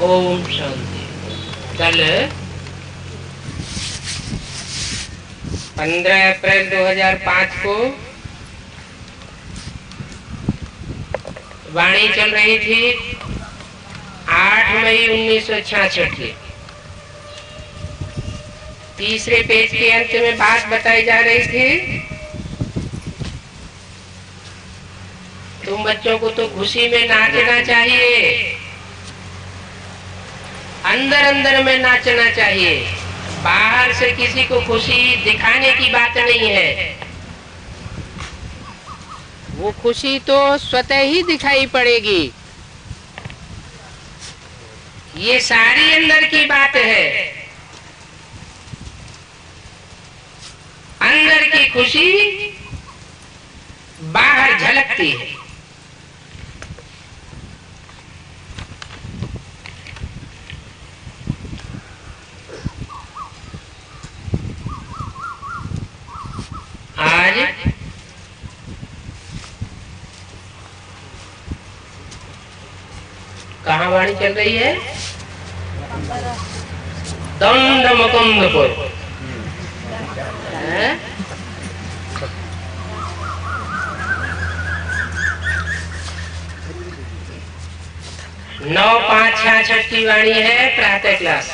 ओम शांति। कल 15 अप्रैल 2005 को वाणी चल रही थी 8 मई 1966 की। तीसरे पेज के अंत में बात बताई जा रही थी, तुम बच्चों को तो खुशी में नाचना चाहिए, अंदर अंदर में नाचना चाहिए, बाहर से किसी को खुशी दिखाने की बात नहीं है। वो खुशी तो स्वतः ही दिखाई पड़ेगी। ये सारी अंदर की बात है। अंदर की खुशी बाहर झलकती है। आज कहाँ वाणी चल रही है? दंड मुकुंदपुर। 9/5/66 की वाणी है, प्रातः क्लास।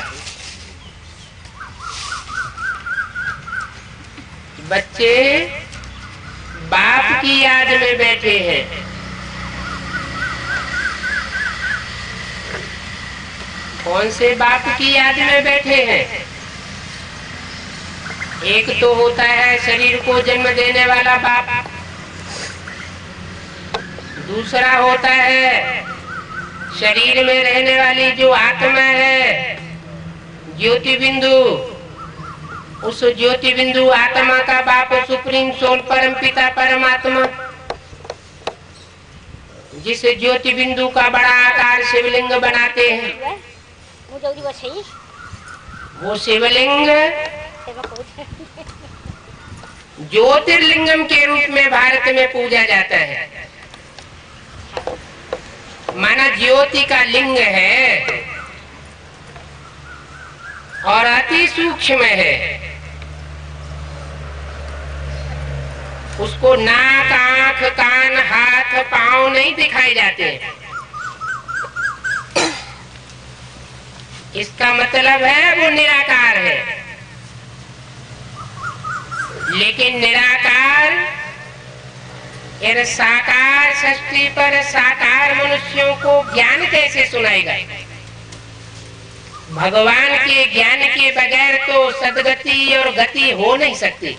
बच्चे बाप की याद में बैठे हैं। कौन से बाप की याद में बैठे हैं? एक तो होता है शरीर को जन्म देने वाला बाप, दूसरा होता है शरीर में रहने वाली जो आत्मा है, ज्योति बिंदु। उस ज्योति बिंदु आत्मा का बाप सुप्रीम सोल परम पिता परमात्मा, जिस ज्योति बिंदु का बड़ा आकार शिवलिंग बनाते हैं, वो शिवलिंग ज्योतिर्लिंगम के रूप में भारत में पूजा जाता है। माना ज्योति का लिंग है और अति सूक्ष्म है। उसको नाक, आंख, कान, हाथ, पांव नहीं दिखाए जाते। इसका मतलब है वो निराकार है। लेकिन निराकार यानी साकार सृष्टि पर साकार मनुष्यों को ज्ञान कैसे सुनाएगा? भगवान के ज्ञान के बगैर तो सदगति और गति हो नहीं सकती।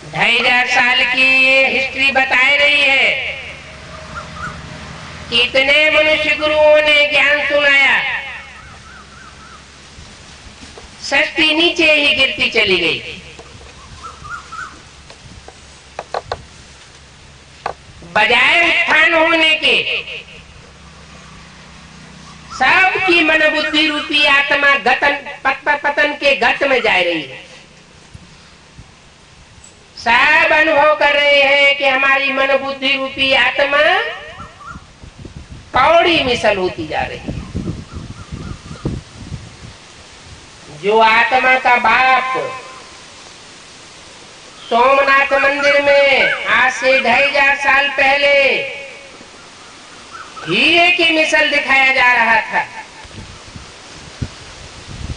2500 साल की ये हिस्ट्री बताई रही है, कितने मनुष्य गुरुओं ने ज्ञान सुनाया, सृष्टि नीचे ही गिरती चली गई। बजाय उत्थान होने के, सबकी मन बुद्धि रूपी आत्मा पतन के गत में जा रही है। सब अनुभव कर रहे हैं कि हमारी मन बुद्धि रूपी आत्मा कौड़ी मिसल होती जा रही है। जो आत्मा का बाप सोमनाथ मंदिर में आज से 2500 साल पहले हीरे की मिसल दिखाया जा रहा था,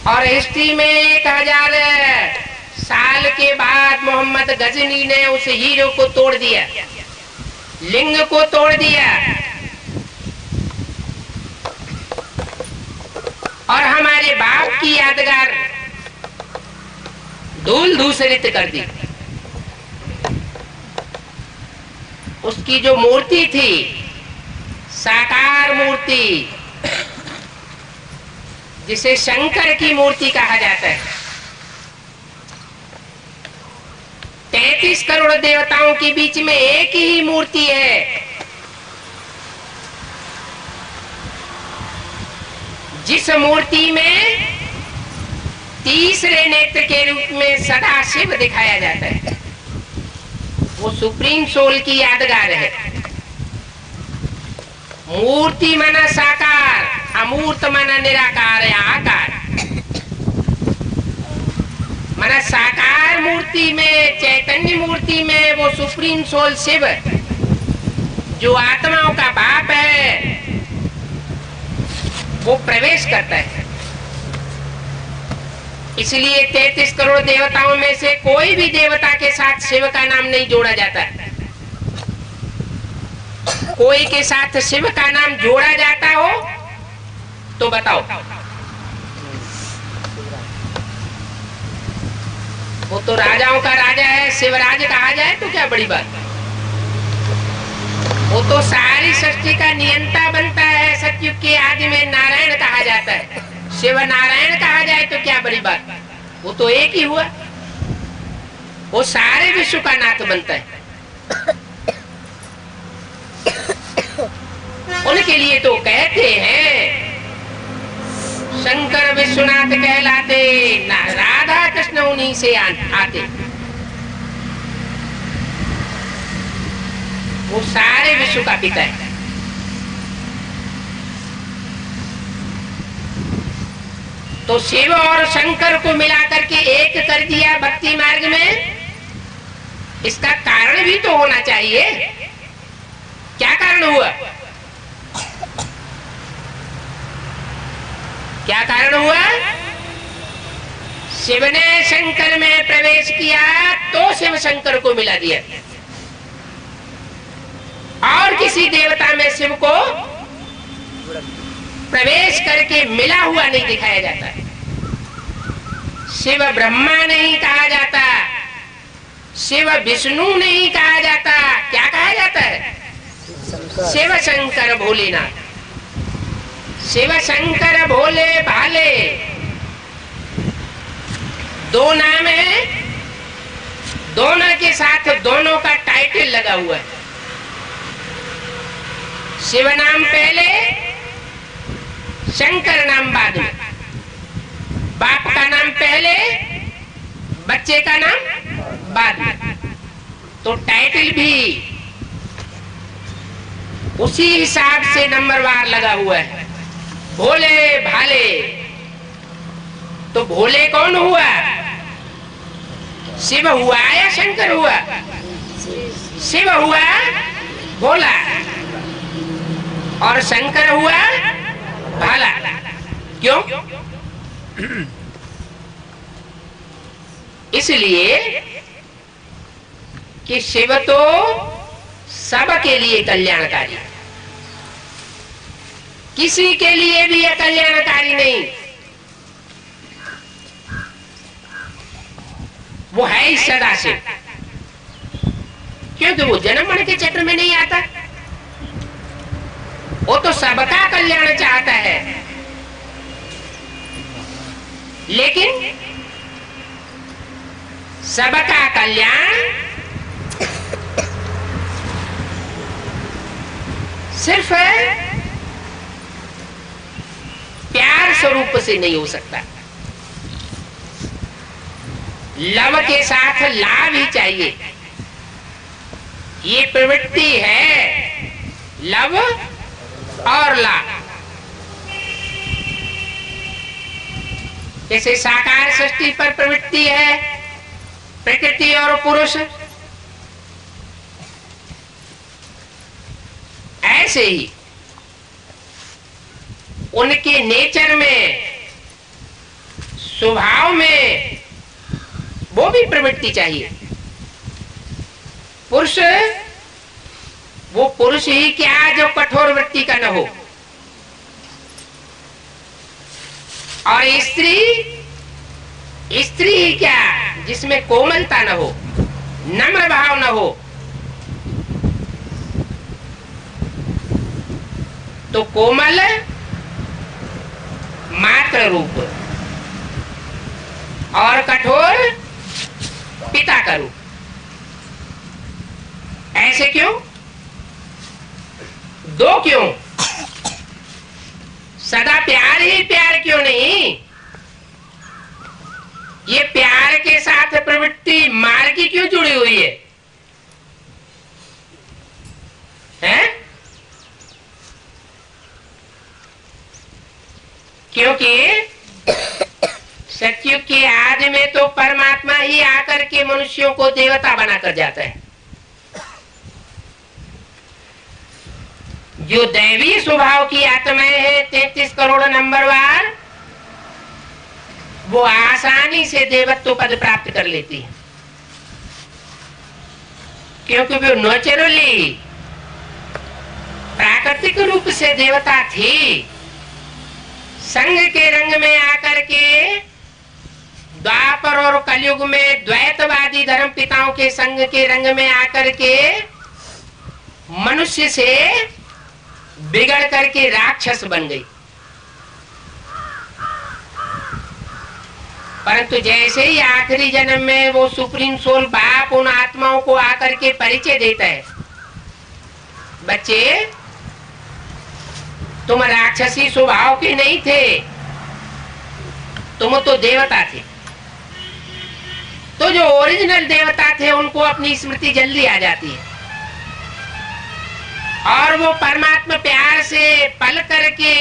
और हिस्ट्री में 1000 साल के बाद मोहम्मद गजनी ने उस हीरे को तोड़ दिया, लिंग को तोड़ दिया और हमारे बाप की यादगार धूल धूसरित कर दी। उसकी जो मूर्ति थी, साकार मूर्ति, जिसे शंकर की मूर्ति कहा जाता है, 33 करोड़ देवताओं के बीच में एक ही मूर्ति है, जिस मूर्ति में तीसरे नेत्र के रूप में सदा शिव दिखाया जाता है। वो सुप्रीम सोल की यादगार है। मूर्ति माना साकार, अमूर्त माना निराकार या आकार। माना साकार मूर्ति में, चैतन्य मूर्ति में वो सुप्रीम सोल शिव जो आत्माओं का बाप है वो प्रवेश करता है। इसलिए 33 करोड़ देवताओं में से कोई भी देवता के साथ शिव का नाम नहीं जोड़ा जाता। कोई के साथ शिव का नाम जोड़ा जाता हो तो बताओ। वो तो राजाओं का राजा है, शिवराज कहा जाए तो क्या बड़ी बात। वो तो सारी सृष्टि का नियंता बनता है। सतयुग के आदि में नारायण कहा जाता है, शिव नारायण कहा जाए तो क्या बड़ी बात। वो तो एक ही हुआ, वो सारे विश्व का नाथ बनता है। उनके लिए तो कहते हैं शंकर विश्वनाथ कहलाते, राधा कृष्ण उन्हीं से आते। वो सारे विश्व का पिता है। तो शिव और शंकर को मिलाकर के एक कर दिया भक्ति मार्ग में। इसका कारण भी तो होना चाहिए। क्या कारण हुआ? क्या कारण हुआ? शिव ने शंकर में प्रवेश किया तो शिव शंकर को मिला दिया। और किसी देवता में शिव को प्रवेश करके मिला हुआ नहीं दिखाया जाता। शिव ब्रह्मा नहीं कहा जाता, शिव विष्णु नहीं कहा जाता। क्या कहा जाता है? शिव शंकर भोलेनाथ। शिव शंकर भोले भाले दो नाम है, दोनों के साथ दोनों का टाइटल लगा हुआ है। शिव नाम पहले, शंकर नाम बाद में। बाप का नाम पहले, बच्चे का नाम बाद में। तो टाइटल भी उसी हिसाब से नंबरवार लगा हुआ है। भोले भाले। तो भोले कौन हुआ? शिव हुआ या शंकर हुआ? शिव हुआ भोला और शंकर हुआ भाला। क्यों? इसलिए कि शिव तो सबके लिए कल्याणकारी, किसी के लिए भी अकल्याणकारी नहीं। वो है ही सदा से, क्योंकि वो जन्म मरण के चक्र में नहीं आता। वो तो सबका कल्याण चाहता है, लेकिन सबका कल्याण सिर्फ प्यार स्वरूप से नहीं हो सकता। लव के साथ लाभ ही चाहिए। ये प्रवृत्ति है, लव और लाभ। जैसे साकार सृष्टि पर प्रवृत्ति है प्रकृति और पुरुष, ऐसे ही उनके नेचर में, स्वभाव में वो भी प्रवृत्ति चाहिए। पुरुष वो पुरुष ही क्या जो कठोर वृत्ति का न हो, और स्त्री ही क्या जिसमें कोमलता न हो, नम्र भाव न हो। तो कोमल मात्र रूप और कठोर पिता का रूप। ऐसे क्यों? दो क्यों? सदा प्यार ही प्यार क्यों नहीं? ये प्यार के साथ प्रवृत्ति मार की क्यों जुड़ी हुई है? हैं? क्योंकि सतयुग के आदि में तो परमात्मा ही आकर के मनुष्यों को देवता बनाकर जाता है। जो दैवी स्वभाव की आत्माएं हैं 33 करोड़ नंबरवार, वो आसानी से देवत्व पद प्राप्त कर लेती है, क्योंकि वो नेचुरली प्राकृतिक रूप से देवता थी। संग के रंग में आकर के द्वापर और कलयुग में द्वैतवादी धर्म पिताओं के संग के रंग में आकर के मनुष्य से बिगड़ करके राक्षस बन गई। परंतु जैसे ही आखिरी जन्म में वो सुप्रीम सोल बाप उन आत्माओं को आकर के परिचय देता है, बच्चे तुम राक्षसी स्वभाव के नहीं थे, तुम तो देवता थे। तो जो ओरिजिनल देवता थे उनको अपनी स्मृति जल्दी आ जाती है और वो परमात्मा प्यार से पल करके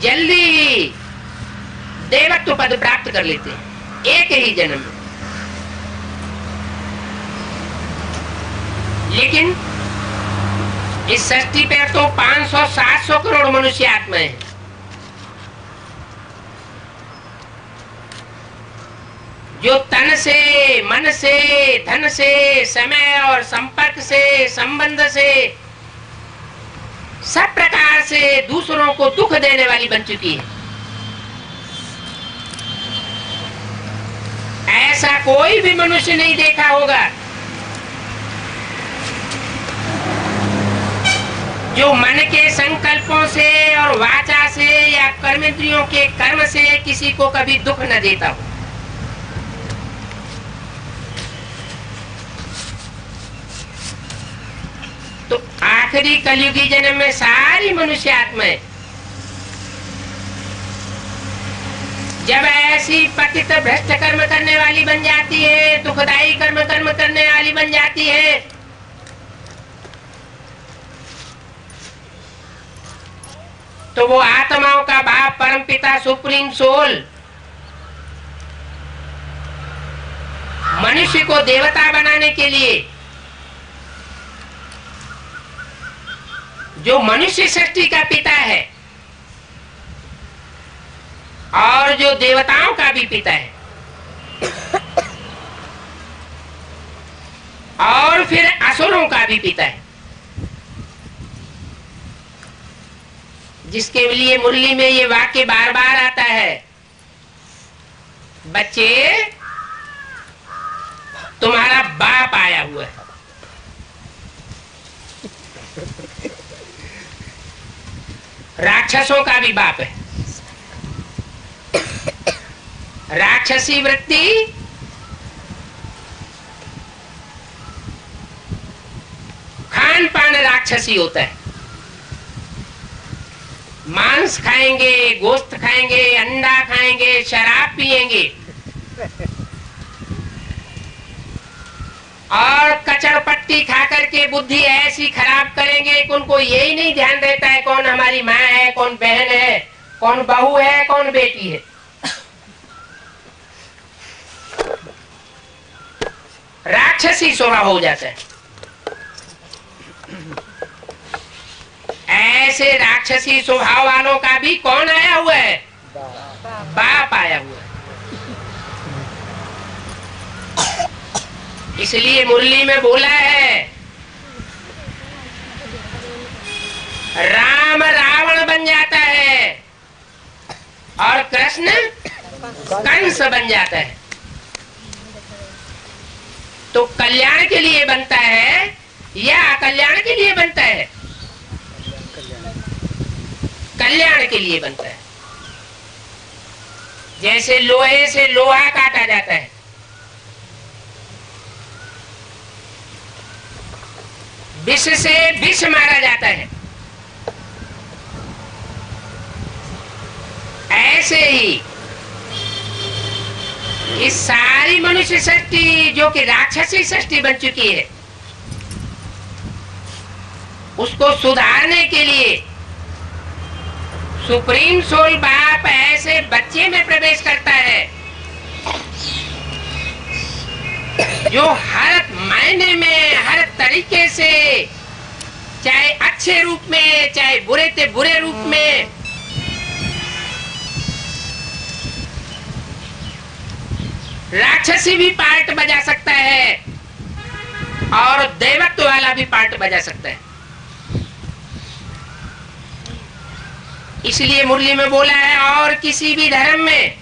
जल्दी देवत्व पद प्राप्त कर लेते हैं एक ही जन्म में। लेकिन इस सृष्टि पे तो 500-700 करोड़ मनुष्य आत्माएं हैं। जो तन से, मन से, धन से, समय और संपर्क से, संबंध से, सब प्रकार से दूसरों को दुख देने वाली बन चुकी है। ऐसा कोई भी मनुष्य नहीं देखा होगा जो मन के संकल्पों से और वाचा से या कर्मेंद्रियों के कर्म से किसी को कभी दुख न देता हो। तो आखिरी कलयुगी जन्म में सारी मनुष्य आत्माएं जब ऐसी पतित भ्रष्ट कर्म करने वाली बन जाती है, दुखदायी कर्म करने वाली बन जाती है, तो वो आत्माओं का बाप परमपिता सुप्रीम सोल मनुष्य को देवता बनाने के लिए, जो मनुष्य सृष्टि का पिता है और जो देवताओं का भी पिता है, और फिर असुरों का भी पिता है, जिसके लिए मुरली में ये वाक्य बार बार आता है, बच्चे तुम्हारा बाप आया हुआ है। राक्षसों का भी बाप है। राक्षसी वृत्ति खान पान राक्षसी होता है। मांस खाएंगे, गोश्त खाएंगे, अंडा खाएंगे, शराब पिएंगे और कचड़पट्टी खा करके बुद्धि ऐसी खराब करेंगे कि उनको यही नहीं ध्यान रहता है कौन हमारी माँ है, कौन बहन है, कौन बहू है, कौन बेटी है। राक्षसी स्वभाव हो जाता है। ऐसे राक्षसी स्वभाव वालों का भी कौन आया हुआ है? बाप आया हुआ है। इसलिए मुरली में बोला है, राम रावण बन जाता है और कृष्ण कंस बन जाता है। तो कल्याण के लिए बनता है या अकल्याण के लिए बनता है? कल्याण के लिए बनता है। जैसे लोहे से लोहा काटा जाता है, विष से विष मारा जाता है, ऐसे ही इस सारी मनुष्य सृष्टि जो कि राक्षसी सृष्टि बन चुकी है, उसको सुधारने के लिए सुप्रीम सोल बाप ऐसे बच्चे में प्रवेश करता है जो हर मायने में, हर तरीके से, चाहे अच्छे रूप में चाहे बुरे से बुरे रूप में, राक्षसी भी पार्ट बजा सकता है और देवत्व वाला भी पार्ट बजा सकता है। इसलिए मुरली में बोला है, और किसी भी धर्म में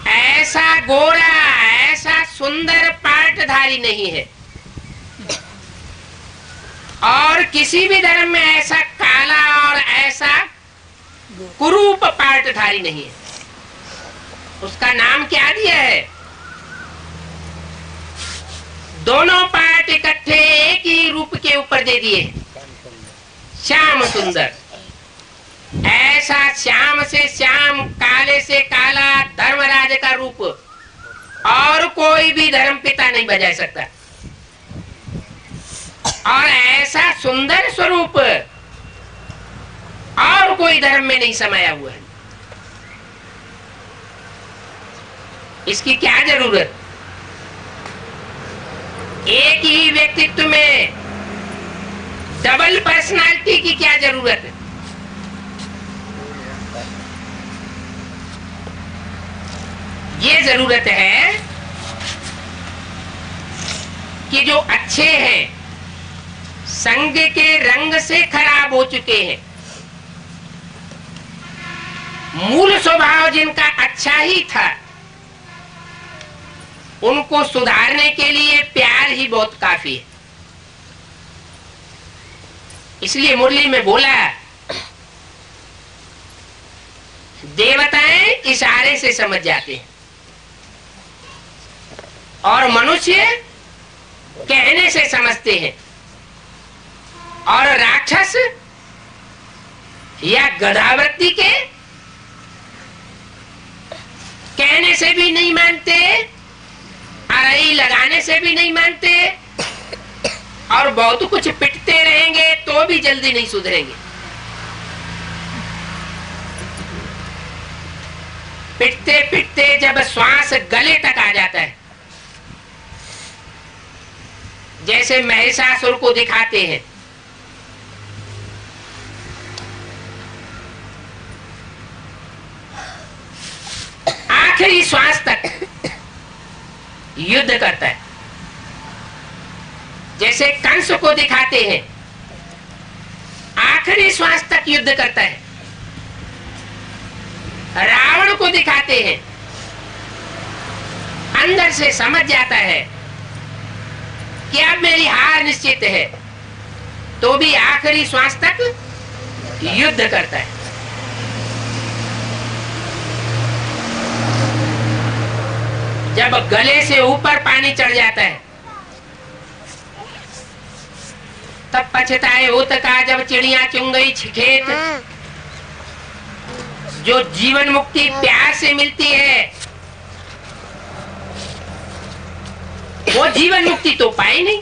ऐसा गोरा, ऐसा सुंदर पार्टधारी नहीं है, और किसी भी धर्म में ऐसा काला और ऐसा कुरूप पार्टधारी नहीं है। उसका नाम क्या दिया है? दोनों पार्ट इकट्ठे एक ही रूप के ऊपर दे दिए, श्याम सुंदर। ऐसा श्याम से श्याम, काले से काला धर्मराज का रूप और कोई भी धर्म पिता नहीं बजा सकता, और ऐसा सुंदर स्वरूप और कोई धर्म में नहीं समाया हुआ है। इसकी क्या जरूरत? एक ही व्यक्तित्व में डबल पर्सनालिटी की क्या जरूरत है? ये जरूरत है कि जो अच्छे हैं, संग के रंग से खराब हो चुके हैं, मूल स्वभाव जिनका अच्छा ही था, उनको सुधारने के लिए प्यार ही बहुत काफी है। इसलिए मुरली में बोला, देवताएं इशारे से समझ जाते हैं और मनुष्य कहने से समझते हैं, और राक्षस या गधावृत्ति के कहने से भी नहीं मानते, अरई लगाने से भी नहीं मानते, और बहुत कुछ पिटते रहेंगे तो भी जल्दी नहीं सुधरेंगे। पिटते पिटते जब श्वास गले तक आ जाता है, जैसे महिषासुर को दिखाते हैं, आखिरी श्वास तक युद्ध करता है। जैसे कंस को दिखाते हैं, आखिरी श्वास तक युद्ध करता है। रावण को दिखाते हैं, अंदर से समझ जाता है कि अब मेरी हार निश्चित है, तो भी आखिरी श्वास तक युद्ध करता है। जब गले से ऊपर पानी चढ़ जाता है, तब पछताए होत का जब चिड़िया चुंग गई खेत। जो जीवन मुक्ति प्यार से मिलती है, वो जीवन मुक्ति तो पाई नहीं,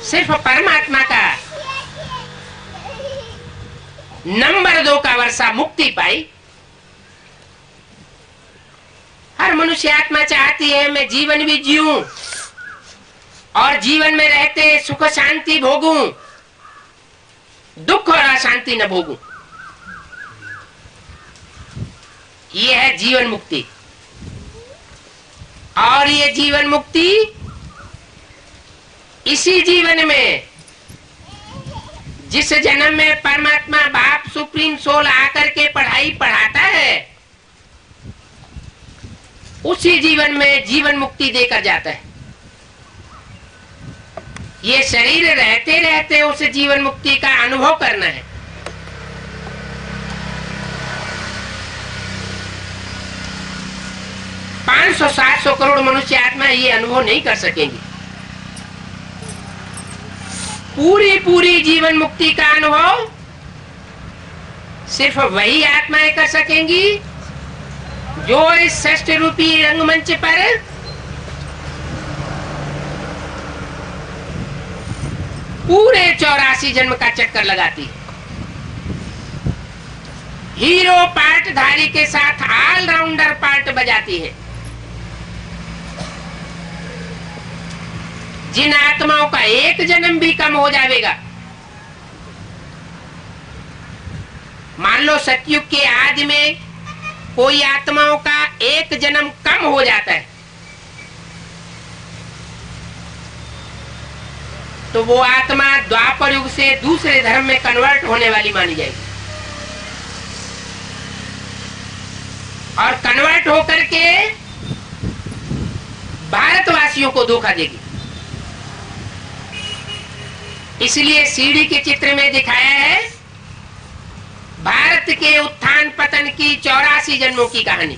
सिर्फ परमात्मा का नंबर 2 का वर्षा मुक्ति पाई। हर मनुष्य आत्मा चाहती है मैं जीवन भी जीऊं और जीवन में रहते सुख शांति भोगूं, दुख और अशांति न भोगूं। ये है जीवन मुक्ति। और ये जीवन मुक्ति इसी जीवन में, जिस जन्म में परमात्मा बाप सुप्रीम सोल आकर के पढ़ाई पढ़ाता है, उसी जीवन में जीवन मुक्ति देकर जाता है। ये शरीर रहते रहते उस जीवन मुक्ति का अनुभव करना है। पांच सौ 700 करोड़ मनुष्य आत्मा ये अनुभव नहीं कर सकेंगे। पूरी पूरी जीवन मुक्ति का अनुभव सिर्फ वही आत्माएं कर सकेंगी जो इस षष्ठ रूपी रंगमंच पर पूरे 84 जन्म का चक्कर लगाती है। हीरो पार्टधारी के साथ ऑलराउंडर पार्ट बजाती है। जिन आत्माओं का एक जन्म भी कम हो जाएगा, मान लो सतयुग के आदि में कोई आत्माओं का एक जन्म कम हो जाता है, तो वो आत्मा द्वापर युग से दूसरे धर्म में कन्वर्ट होने वाली मानी जाएगी और कन्वर्ट होकर के भारतवासियों को धोखा देगी। इसलिए सीढ़ी के चित्र में दिखाया है भारत के उत्थान पतन की 84 जन्मों की कहानी।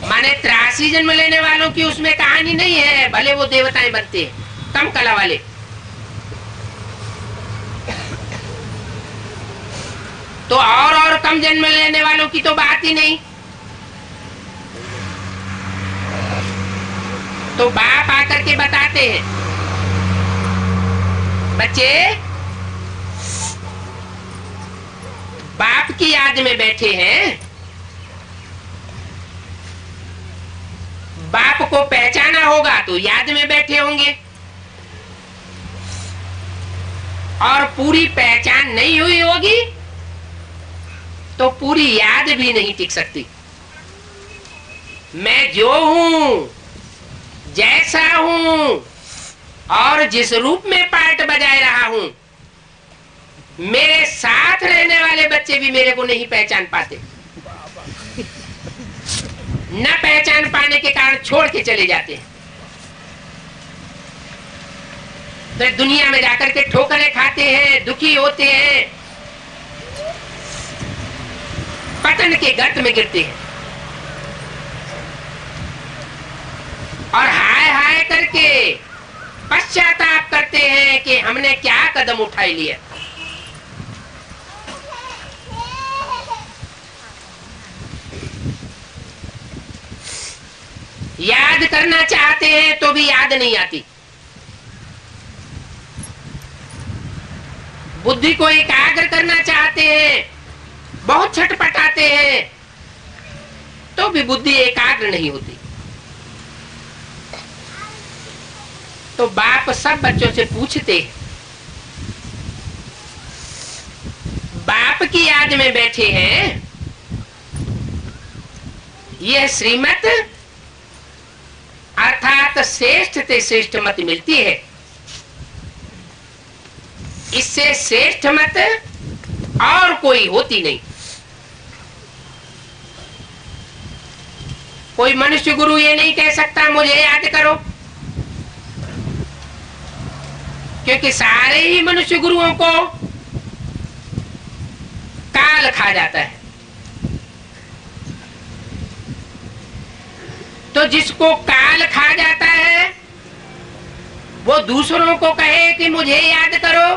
माने 83 जन्म लेने वालों की उसमें कहानी नहीं है, भले वो देवताएं बनते हैं कम कला वाले। तो और कम जन्म लेने वालों की तो बात ही नहीं। तो बाप आकर के बताते हैं, बच्चे बाप की याद में बैठे हैं, बाप को पहचाना होगा तो याद में बैठे होंगे, और पूरी पहचान नहीं हुई होगी तो पूरी याद भी नहीं टिक सकती। मैं जो हूं, जैसा हूं और जिस रूप में पार्ट बजाए रहा हूं, मेरे साथ रहने वाले बच्चे भी मेरे को नहीं पहचान पाते। न पहचान पाने के कारण छोड़ के चले जाते हैं, तो दुनिया में जाकर के ठोकरें खाते हैं, दुखी होते हैं, पतन के गर्त में गिरते हैं और हाय हाय करके पश्चाताप करते हैं कि हमने क्या कदम उठा लिया। याद करना चाहते हैं तो भी याद नहीं आती। बुद्धि को एकाग्र करना चाहते हैं, बहुत छटपटाते हैं, तो भी बुद्धि एकाग्र नहीं होती। तो बाप सब बच्चों से पूछते, बाप की याद में बैठे हैं, यह श्रीमत अर्थात श्रेष्ठ से श्रेष्ठ मत मिलती है। इससे श्रेष्ठ मत और कोई होती नहीं। कोई मनुष्य गुरु ये नहीं कह सकता मुझे याद करो, क्योंकि सारे ही मनुष्य गुरुओं को काल खा जाता है। तो जिसको काल खा जाता है वो दूसरों को कहे कि मुझे याद करो,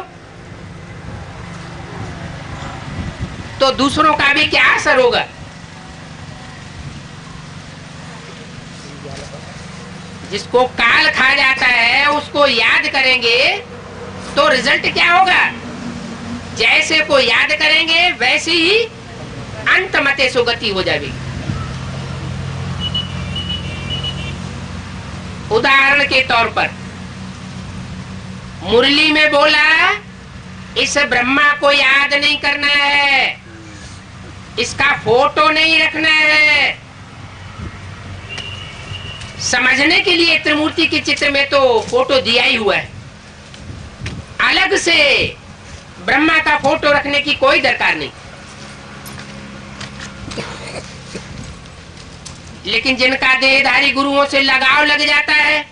तो दूसरों का भी क्या असर होगा। जिसको काल खा जाता है उसको याद करेंगे तो रिजल्ट क्या होगा। जैसे को याद करेंगे वैसे ही अंत मते सुगति हो जाएगी। उदाहरण के तौर पर मुरली में बोला, इस ब्रह्मा को याद नहीं करना है, इसका फोटो नहीं रखना है। समझने के लिए त्रिमूर्ति के चित्र में तो फोटो दिया ही हुआ है, अलग से ब्रह्मा का फोटो रखने की कोई दरकार नहीं। लेकिन जिनका देहधारी गुरुओं से लगाव लग जाता है,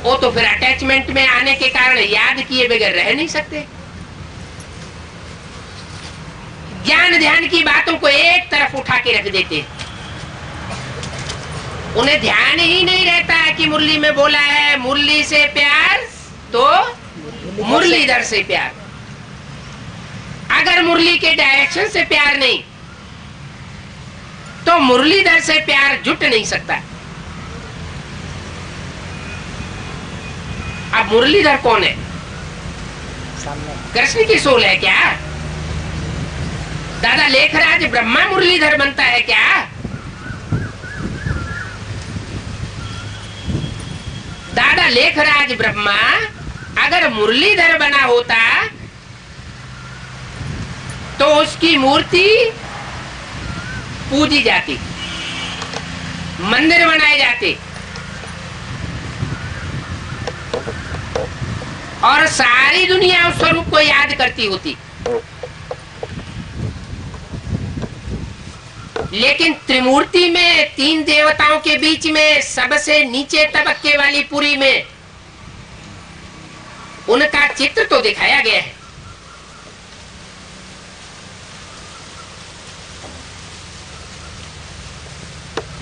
वो तो फिर अटैचमेंट में आने के कारण याद किए बगैर रह नहीं सकते। ज्ञान ध्यान की बातों को एक तरफ उठा के रख देते हैं। उन्हें ध्यान ही नहीं रहता कि मुरली में बोला है मुरली से प्यार तो मुरलीधर से प्यार। अगर मुरली के डायरेक्शन से प्यार नहीं तो मुरलीधर से प्यार जुट नहीं सकता। अब मुरलीधर कौन है? कृष्ण की सोल है क्या? दादा लेखराज ब्रह्मा मुरलीधर बनता है क्या? दादा लेखराज ब्रह्मा अगर मुरलीधर बना होता तो उसकी मूर्ति पूजी जाती, मंदिर बनाए जाते और सारी दुनिया उस स्वरूप को याद करती होती। लेकिन त्रिमूर्ति में, तीन देवताओं के बीच में, सबसे नीचे तबके वाली पुरी में उनका चित्र तो दिखाया गया है,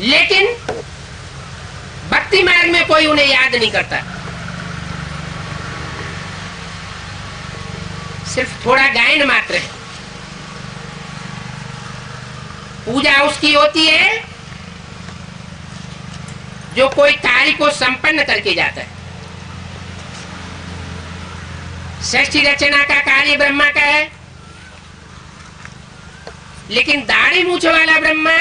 लेकिन भक्ति मार्ग में कोई उन्हें याद नहीं करता। सिर्फ थोड़ा गायन मात्र है। पूजा उसकी होती है जो कोई कार्य को संपन्न करके जाता है। सृष्टि रचना का कार्य ब्रह्मा का है, लेकिन दाढ़ी मूछ वाला ब्रह्मा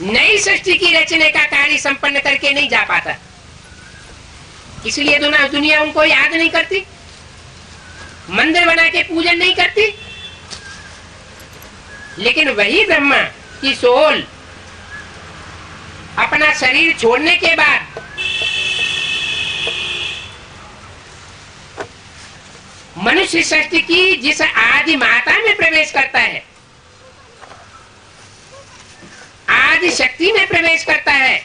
नई सृष्टि की रचने का कार्य संपन्न करके नहीं जा पाता, इसलिए दुनिया उनको याद नहीं करती, मंदिर बना के पूजन नहीं करती। लेकिन वही ब्रह्मा की सोल अपना शरीर छोड़ने के बाद मनुष्य सृष्टि की जिस आदि माता में प्रवेश करता है, आदि शक्ति में प्रवेश करता है,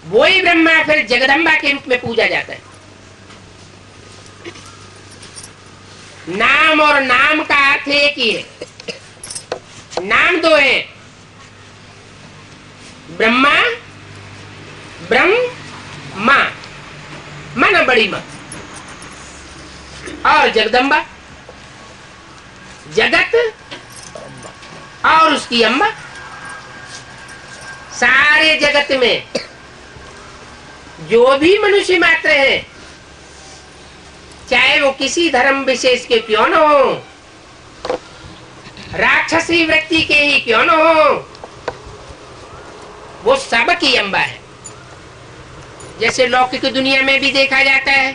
वही ब्रह्मा फिर जगदम्बा के रूप में पूजा जाता है। नाम और नाम का अर्थ एक ही है, नाम दो है, ब्रह्मा, ब्रह्म मां, माना बड़ी मां, और जगदम्बा, जगत और उसकी अम्बा। सारे जगत में जो भी मनुष्य मात्र है, चाहे वो किसी धर्म विशेष के क्यों न हो, राक्षसी वृत्ति के ही क्यों न हो, वो सबकी अम्बा है। जैसे लौकिक दुनिया में भी देखा जाता है,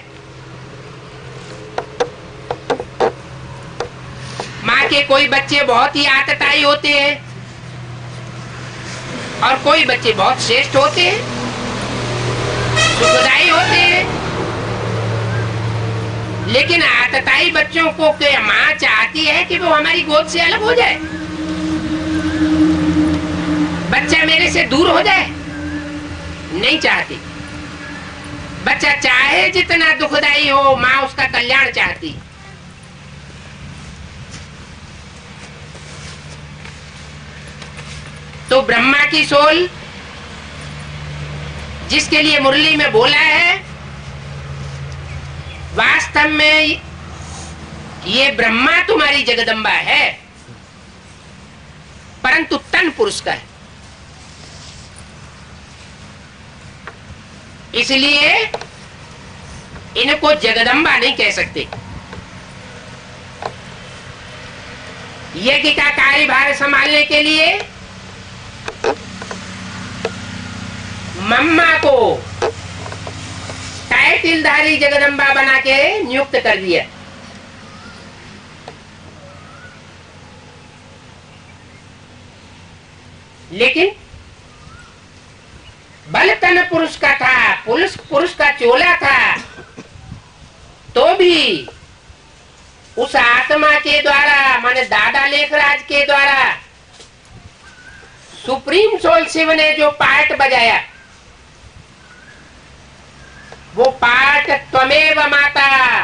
माँ के कोई बच्चे बहुत ही आतताई होते हैं और कोई बच्चे बहुत श्रेष्ठ होते हैं, सुखदायी होते हैं। लेकिन आतताई बच्चों को माँ चाहती है कि वो हमारी गोद से अलग हो जाए, बच्चा मेरे से दूर हो जाए, नहीं चाहती। बच्चा चाहे जितना दुखदाई हो, माँ उसका कल्याण चाहती। तो ब्रह्मा की सोल जिसके लिए मुरली में बोला है, वास्तव में ये ब्रह्मा तुम्हारी जगदम्बा है, परंतु तन पुरुष का है। इसलिए इनको जगदम्बा नहीं कह सकते। यज्ञ का कार्यभार संभालने के लिए मम्मा को टाइटिलधारी जगदम्बा बना के नियुक्त कर दिया। लेकिन बल तन पुरुष का था, पुरुष का चोला था, तो भी उस आत्मा के द्वारा, माने दादा लेखराज के द्वारा सुप्रीम सोल शिव ने जो पार्ट बजाया, वो पार्ट त्वमेव माता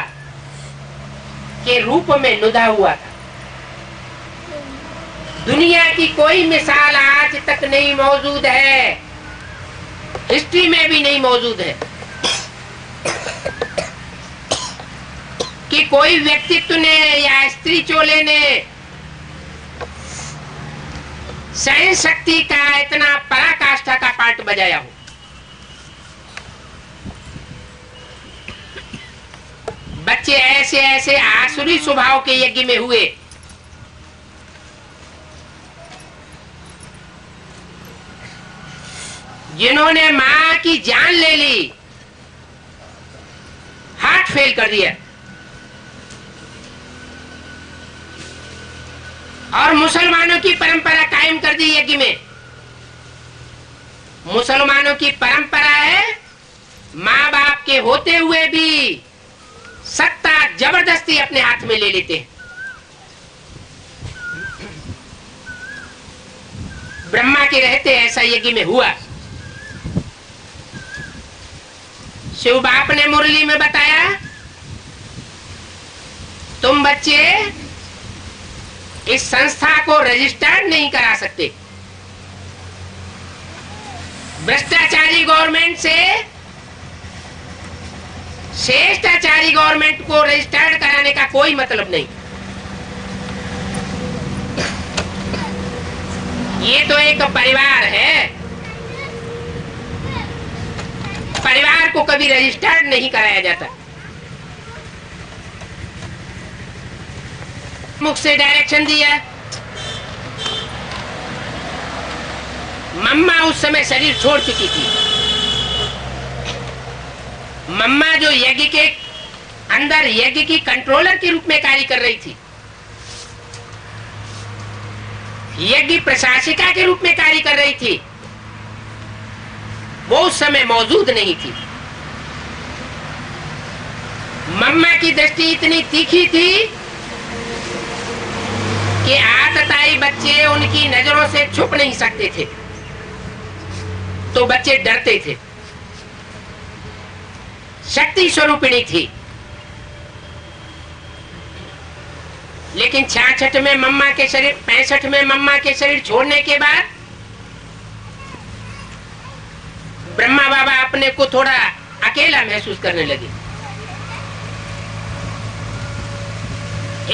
के रूप में नुदा हुआ था। दुनिया की कोई मिसाल आज तक नहीं मौजूद है, हिस्ट्री में भी नहीं मौजूद है कि कोई व्यक्तित्व ने या स्त्री चोले ने सहन शक्ति का इतना पराकाष्ठा का पाठ बजाया हूं। बच्चे ऐसे ऐसे आसुरी स्वभाव के यज्ञ में हुए, जिन्होंने मां की जान ले ली, हार्ट फेल कर दिया, और मुसलमानों की परंपरा कायम कर दी यज्ञ में। मुसलमानों की परंपरा है मां बाप के होते हुए भी सत्ता जबरदस्ती अपने हाथ में ले लेते हैं। ब्रह्मा के रहते ऐसा यज्ञ में हुआ। शिव बाप ने मुरली में बताया, तुम बच्चे इस संस्था को रजिस्टर्ड नहीं करा सकते। भ्रष्टाचारी गवर्नमेंट से श्रेष्ठाचारी गवर्नमेंट को रजिस्टर्ड कराने का कोई मतलब नहीं। ये तो एक परिवार है, परिवार को कभी रजिस्टर्ड नहीं कराया जाता। मुख से डायरेक्शन दिया। मम्मा उस समय शरीर छोड़ चुकी थी। मम्मा जो यज्ञ के अंदर यज्ञ की कंट्रोलर के रूप में कार्य कर रही थी, यज्ञ प्रशासिका के रूप में कार्य कर रही थी, वो उस समय मौजूद नहीं थी। मम्मा की दृष्टि इतनी तीखी थी कि आतताई बच्चे उनकी नजरों से छुप नहीं सकते थे, तो बच्चे डरते थे। शक्ति स्वरूपिणी थी, लेकिन 66 में मम्मा के शरीर, 65 में मम्मा के शरीर छोड़ने के बाद ब्रह्मा बाबा अपने को थोड़ा अकेला महसूस करने लगे।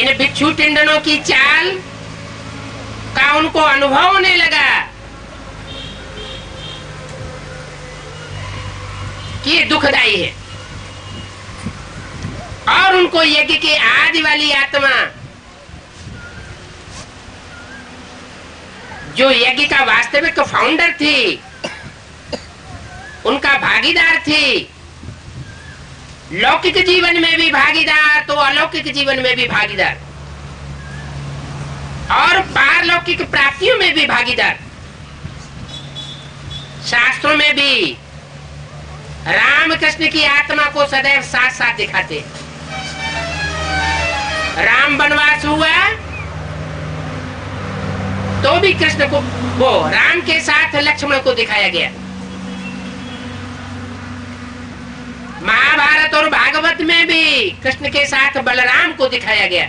इन बिच्छू टिंडनों की चाल का उनको अनुभव होने लगा कि ये दुखदाई है, और उनको यज्ञ के आदि वाली आत्मा जो यज्ञ का वास्तविक फाउंडर थी, उनका भागीदार थी, लौकिक जीवन में भी भागीदार तो अलौकिक जीवन में भी भागीदार, और पारलौकिक प्राप्तियों में भी भागीदार। शास्त्रों में भी रामकृष्ण की आत्मा को सदैव साथ साथ दिखाते। राम वनवास हुआ तो भी कृष्ण को, वो राम के साथ लक्ष्मण को दिखाया गया। महाभारत और भागवत में भी कृष्ण के साथ बलराम को दिखाया गया।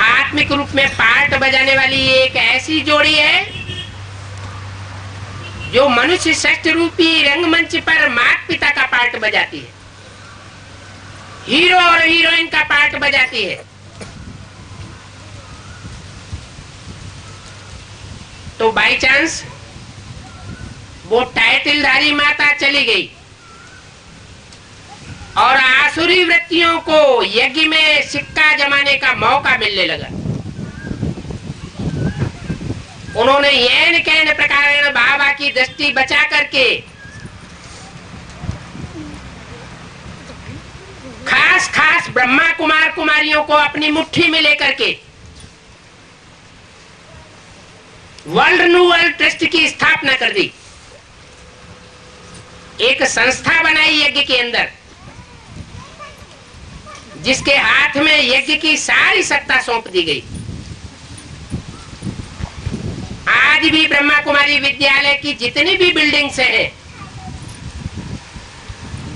आत्मिक रूप में पार्ट बजाने वाली एक ऐसी जोड़ी है जो मनुष्य षष्ठ रूपी रंगमंच पर माता पिता का पार्ट बजाती है, हीरो और हीरोइन का पार्ट बजाती है। तो बाई चांस वो टाइटलधारी माता चली गई और आसुरी वृत्तियों को यज्ञ में सिक्का जमाने का मौका मिलने लगा। उन्होंने येन कैन प्रकार बाबा की दृष्टि बचा करके खास खास ब्रह्मा कुमार कुमारियों को अपनी मुट्ठी में लेकर के वर्ल्ड रिन्यूअल ट्रस्ट की स्थापना कर दी। एक संस्था बनाई यज्ञ के अंदर, जिसके हाथ में यज्ञ की सारी सत्ता सौंप दी गई। आज भी ब्रह्मा कुमारी विद्यालय की जितनी भी बिल्डिंग्स हैं,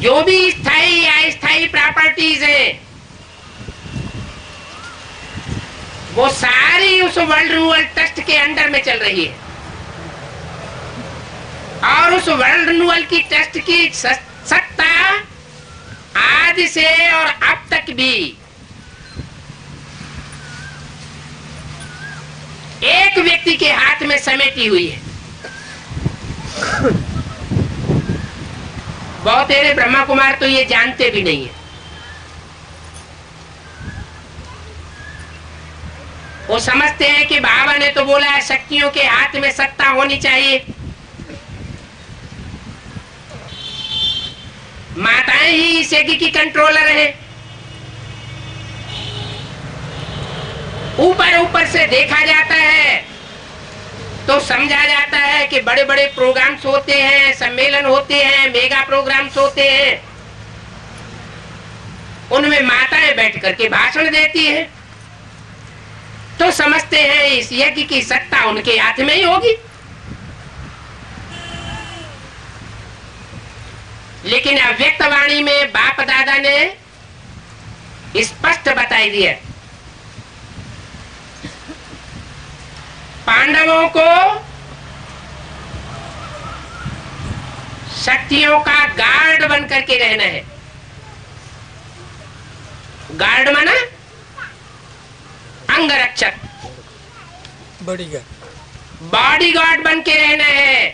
जो भी स्थायी या अस्थायी प्रॉपर्टीज हैं, वो सारी उस वर्ल्ड रिन्यूअल ट्रस्ट के अंडर में चल रही है। और उस वर्ल्ड रिन्यूअल की ट्रस्ट की सत्ता आज से और अब तक भी व्यक्ति के हाथ में समेटी हुई है। बहुत तेरे ब्रह्मा कुमार तो ये जानते भी नहीं है। वो समझते हैं कि बाबा ने तो बोला है शक्तियों के हाथ में सत्ता होनी चाहिए, माताएं ही इस यज्ञ की कंट्रोलर है। ऊपर ऊपर से देखा जाता है तो समझा जाता है कि बड़े बड़े प्रोग्राम्स होते हैं, सम्मेलन होते हैं, मेगा प्रोग्राम्स होते हैं, उनमें माताएं बैठ करके भाषण देती है, तो समझते हैं इस यज्ञ की सत्ता उनके हाथ में ही होगी। लेकिन अव्यक्त वाणी में बाप दादा ने स्पष्ट बताई दिया, पांडवों को शक्तियों का गार्ड बन करके रहना है। गार्ड माना अंगरक्षक, बॉडीगार्ड बन के रहना है,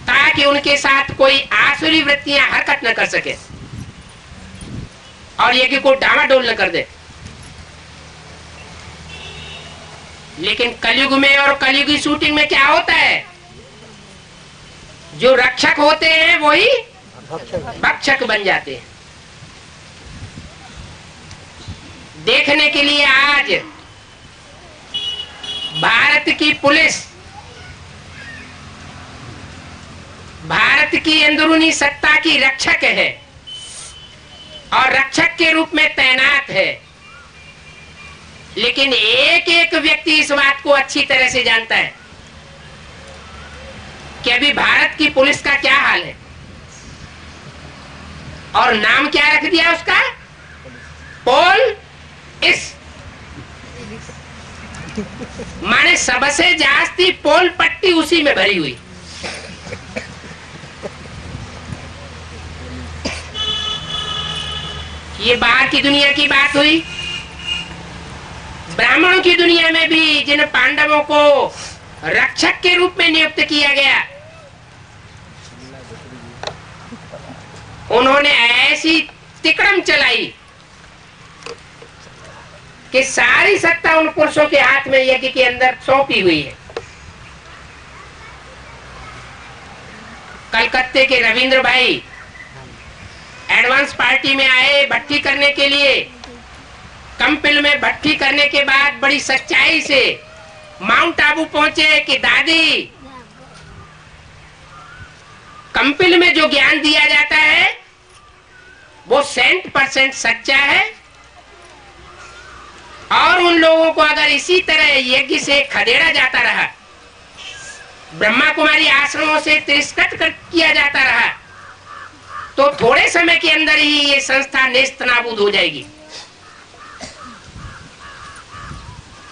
ताकि उनके साथ कोई आसुरी वृत्तियां हरकत न कर सके और यज्ञ को डामाडोल न कर दे। लेकिन कलयुग में और कलयुगी शूटिंग में क्या होता है, जो रक्षक होते हैं वही भक्षक बन जाते हैं। देखने के लिए आज भारत की पुलिस भारत की अंदरूनी सत्ता की रक्षक है और रक्षक के रूप में तैनात है। लेकिन एक एक व्यक्ति इस बात को अच्छी तरह से जानता है कि अभी भारत की पुलिस का क्या हाल है, और नाम क्या रख दिया उसका, पोल इस माने सबसे जास्ती पोल पट्टी उसी में भरी हुई। ये बाहर की दुनिया की बात हुई। ब्राह्मणों की दुनिया में भी जिन पांडवों को रक्षक के रूप में नियुक्त किया गया, उन्होंने ऐसी तिकड़म चलाई कि सारी सत्ता उन पुरुषों के हाथ में यज्ञ के अंदर सौंपी हुई है। कलकत्ते के रविंद्र भाई एडवांस पार्टी में आए भट्टी करने के लिए। कंपिल में भट्टी करने के बाद बड़ी सच्चाई से माउंट आबू पहुंचे कि दादी, कंपिल में जो ज्ञान दिया जाता है वो 100% सच्चा है, और उन लोगों को अगर इसी तरह यज्ञ से खदेड़ा जाता रहा, ब्रह्मा कुमारी आश्रमों से तिरस्कृत किया जाता रहा, तो थोड़े समय के अंदर ही ये संस्था नेस्त नाबूद हो जाएगी।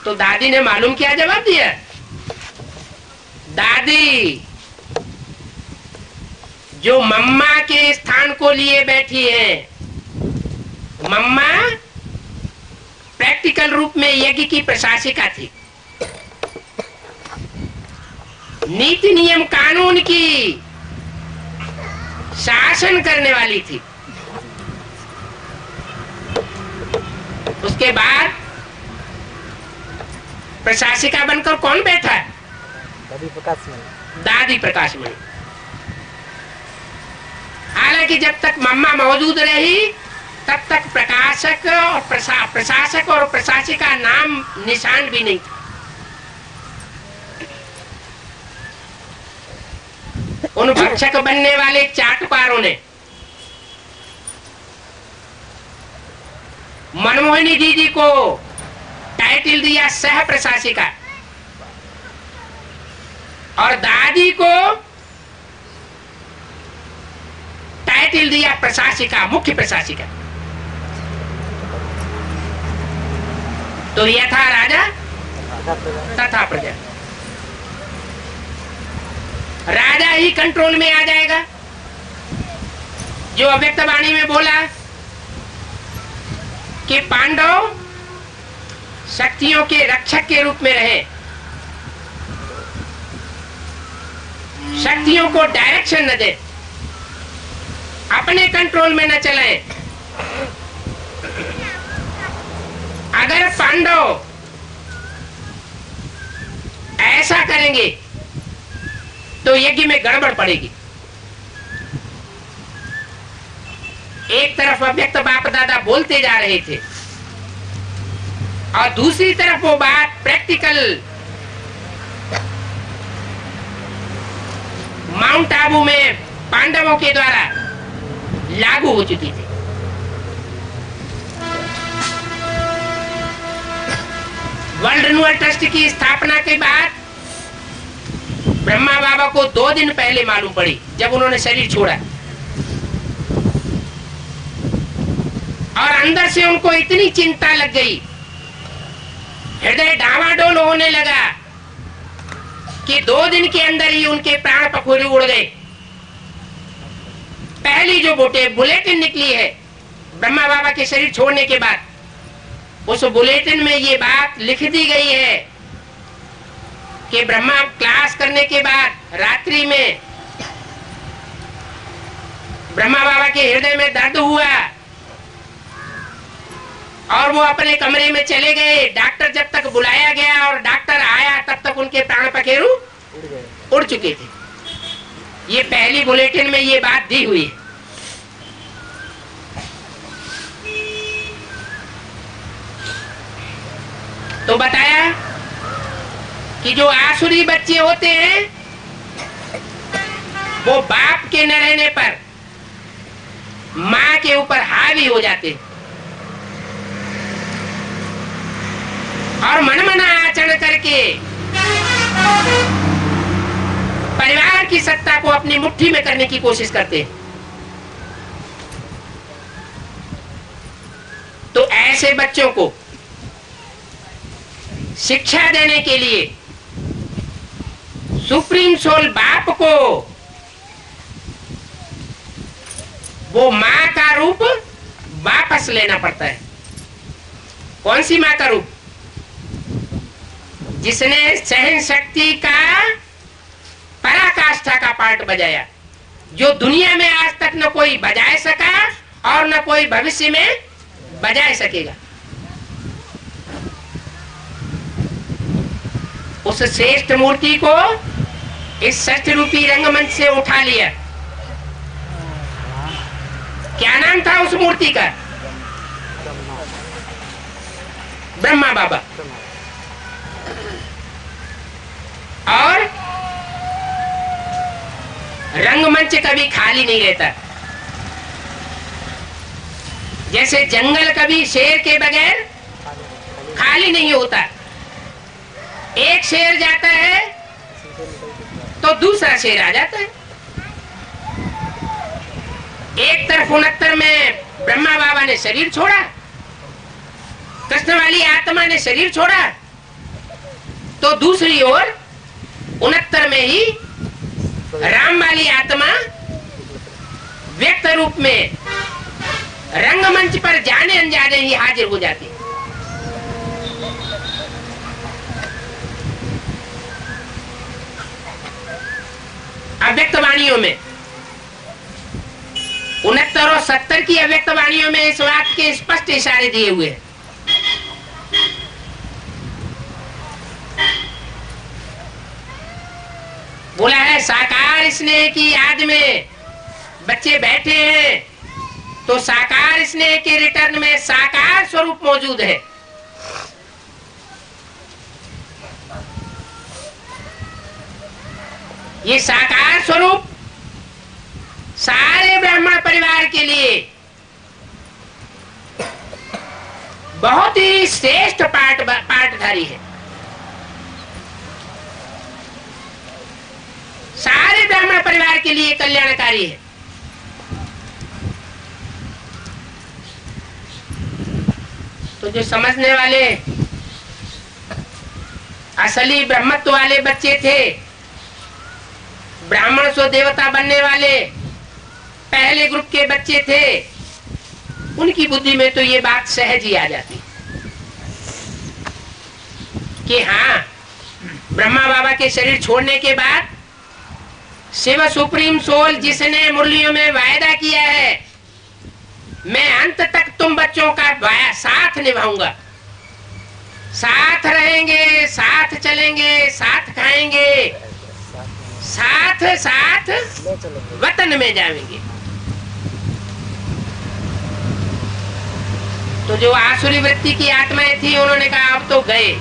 तो दादी ने मालूम क्या जवाब दिया, दादी जो मम्मा के स्थान को लिए बैठी है, मम्मा प्रैक्टिकल रूप में यज्ञ की प्रशासिका थी, नीति नियम कानून की शासन करने वाली थी। उसके बाद प्रशासिका बनकर कौन बैठा है, दादी प्रकाशमणि। हालांकि जब तक मम्मा मौजूद रही तब तक प्रकाशक और प्रशासक और प्रशासिका नाम निशान भी नहीं था। उन भक्षक बनने वाले चाटुकारों ने मनमोहिनी दीदी को टाइटल दिया सह प्रशासिका और दादी को टाइटल दिया प्रशासिका, मुख्य प्रशासिका। तो यथा राजा तथा प्रजा, राजा ही कंट्रोल में आ जाएगा। जो अव्यक्त वाणी में बोला कि पांडव शक्तियों के रक्षक के रूप में रहें, शक्तियों को डायरेक्शन न दें, अपने कंट्रोल में न चलें। अगर पांडव ऐसा करेंगे तो यज्ञ में गड़बड़ पड़ेगी। एक तरफ अव्यक्त बाप दादा बोलते जा रहे थे और दूसरी तरफ वो बात प्रैक्टिकल माउंट आबू में पांडवों के द्वारा लागू हो चुकी थी। वर्ल्ड रिन्यूअल ट्रस्ट की स्थापना के बाद ब्रह्मा बाबा को 2 दिन पहले मालूम पड़ी, जब उन्होंने शरीर छोड़ा, और अंदर से उनको इतनी चिंता लग गई, हृदय डावाडोल होने लगा कि 2 दिन के अंदर ही उनके प्राण पखोरे उड़ गए। पहली जो बुलेटिन निकली है ब्रह्मा बाबा के शरीर छोड़ने के बाद, उस बुलेटिन में ये बात लिख दी गई है कि ब्रह्मा क्लास करने के बाद रात्रि में ब्रह्मा बाबा के हृदय में दर्द हुआ और वो अपने कमरे में चले गए। डॉक्टर जब तक बुलाया गया और डॉक्टर आया तब तक उनके प्राण पखेरु उड़ चुके थे। ये पहली बुलेटिन में ये बात दी हुई है। तो बताया कि जो आसुरी बच्चे होते हैं वो बाप के न रहने पर माँ के ऊपर हावी हो जाते हैं और मनमना आचरण करके परिवार की सत्ता को अपनी मुट्ठी में करने की कोशिश करते हैं। तो ऐसे बच्चों को शिक्षा देने के लिए सुप्रीम सोल बाप को वो मां का रूप वापस लेना पड़ता है। कौन सी मां का रूप? जिसने सहन शक्ति का पराकाष्ठा का पार्ट बजाया, जो दुनिया में आज तक न कोई बजा सका और न कोई भविष्य में बजा सकेगा। उस श्रेष्ठ मूर्ति को इस षष्ठ रूपी रंगमंच से उठा लिया। क्या नाम था उस मूर्ति का? ब्रह्मा बाबा। और रंगमंच कभी खाली नहीं रहता। जैसे जंगल कभी शेर के बगैर खाली नहीं होता। एक शेर जाता है तो दूसरा शेर आ जाता है। एक तरफ 69 में ब्रह्मा बाबा ने शरीर छोड़ा, कृष्ण वाली आत्मा ने शरीर छोड़ा, तो दूसरी ओर 69 में ही राम वाली आत्मा व्यक्त रूप में रंगमंच पर जाने अनजाने ही हाजिर हो जाती। अव्यक्त वाणियों में 69 और 70 की अव्यक्त वाणियों में इस बात के स्पष्ट इशारे दिए हुए हैं। बोला है साकार स्नेह की याद में बच्चे बैठे हैं तो साकार स्नेह के रिटर्न में साकार स्वरूप मौजूद है। ये साकार स्वरूप सारे ब्राह्मण परिवार के लिए बहुत ही श्रेष्ठ पाठधारी है। सारे ब्राह्मण परिवार के लिए कल्याणकारी है। तो जो समझने वाले असली ब्रह्मत्व वाले बच्चे थे, ब्राह्मण सो देवता बनने वाले पहले ग्रुप के बच्चे थे, उनकी बुद्धि में तो ये बात सहज ही आ जाती। कि हाँ, ब्रह्मा बाबा के शरीर छोड़ने के बाद शिव सुप्रीम सोल जिसने मुरलियों में वायदा किया है, मैं अंत तक तुम बच्चों का साथ निभाऊंगा, साथ रहेंगे, साथ चलेंगे, साथ खाएंगे, साथ साथ वतन में जाएंगे। तो जो आसुरी वृत्ति की आत्माएं थी, उन्होंने कहा अब तो गए,